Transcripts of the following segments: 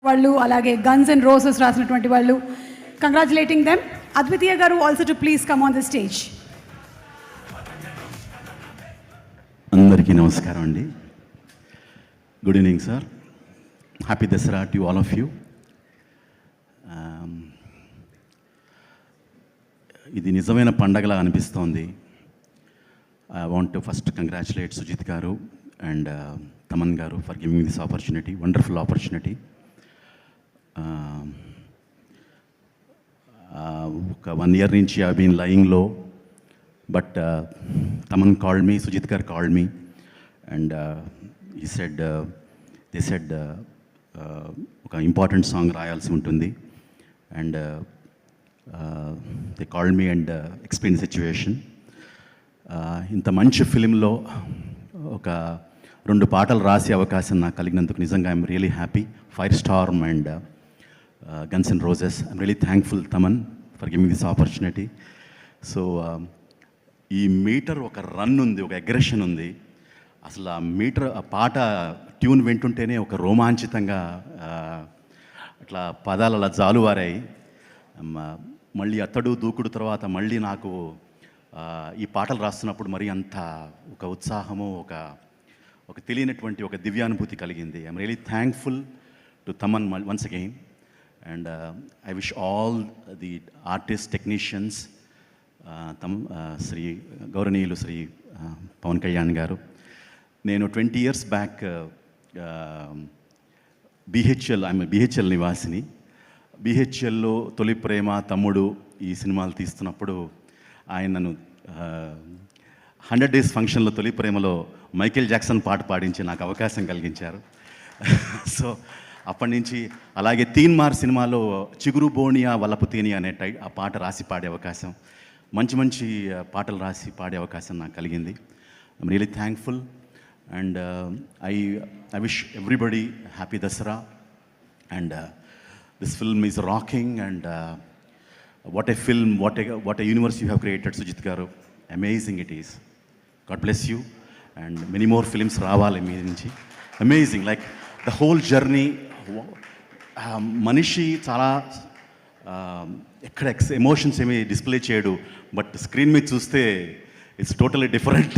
వాళ్ళు అలాగే guns and roses రాసినటువంటి వాళ్ళు. Congratulating them. Advitiya garu also to please come on the stage. అందరికీ నమస్కారం అండి. Good evening sir. Happy Dasara to all of you. ఇది నిజమైన పండగలా అనిపిస్తోంది. I want to first congratulate Sujith garu and Thaman garu for giving this opportunity, wonderful opportunity. ఒక 1 year నుంచి I been lying low, but Thaman called me, Sujith garu called me and they said ఒక important song రాయాల్సి ఉంటుంది and they called me and explain situation. ఇంత మంచి ఫిలింలో ఒక 2 పాటలు రాసే అవకాశం నాకు కలిగినందుకు నిజంగా I'm really happy. Fire Storm and guns and roses. I'm really thankful Thaman for giving this opportunity. So ఈ మీటర్ ఒక రన్ ఉంది, ఒక అగ్రెషన్ ఉంది. అసలు ఆ మీటర్, ఆ పాట ట్యూన్ వింటుంటేనే ఒక రోమాంచితంగా అట్లా పదాలు అలా జాలువారాయి. మళ్ళీ అతడు దూకుడు తర్వాత మళ్ళీ నాకు ఈ పాటలు రాస్తున్నప్పుడు మరి అంత ఒక ఉత్సాహము, ఒక తెలియనటువంటి ఒక దివ్యానుభూతి కలిగింది. I'm really thankful to Thaman once again and I wish all the artist, technicians, Shri గౌరవనీయులు శ్రీ పవన్ కళ్యాణ్ గారు. నేను 20 years బ్యాక్ బిహెచ్ఎల్ నివాసిని. బిహెచ్ఎల్లో తొలి ప్రేమ, తమ్ముడు ఈ సినిమాలు తీస్తున్నప్పుడు ఆయన నన్ను 100 days ఫంక్షన్లో తొలి ప్రేమలో మైకేల్ జాక్సన్ పాట పాడించి నాకు అవకాశం కలిగించారు. సో అప్పటి నుంచి అలాగే తీన్మార్ సినిమాలో చిగురు బోనియా వలపు తేని అనే ఆ పాట రాసి పాడే అవకాశం, మంచి పాటలు రాసి పాడే అవకాశం నాకు కలిగింది. I'm really thankful and I wish everybody happy Dasara and this film is rocking and what a film, what a universe you have created Sujith garu. Amazing it is. God bless you and many more films రావాలి మీ నుంచి. Amazing, like the whole journey. మనిషి చాలా ఎక్కడ emotions ఏమీ display చేయడు, but screen మీద చూస్తే ఇట్స్ టోటలీ డిఫరెంట్.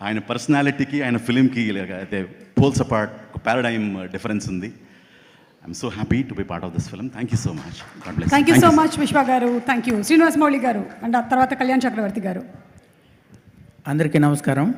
ఆయన పర్సనాలిటీకి ఆయన ఫిలింకి అయితే పోల్స్ అపార్ట్, ఒక పారాడైమ్ డిఫరెన్స్ ఉంది. I'm so happy to be part of this film. Thank you so much. Thank you so much విశ్వ గారు. థ్యాంక్ యూ శ్రీనివాస్ మౌళి గారు అండ్ తర్వాత కళ్యాణ్ చక్రవర్తి గారు. అందరికీ నమస్కారం.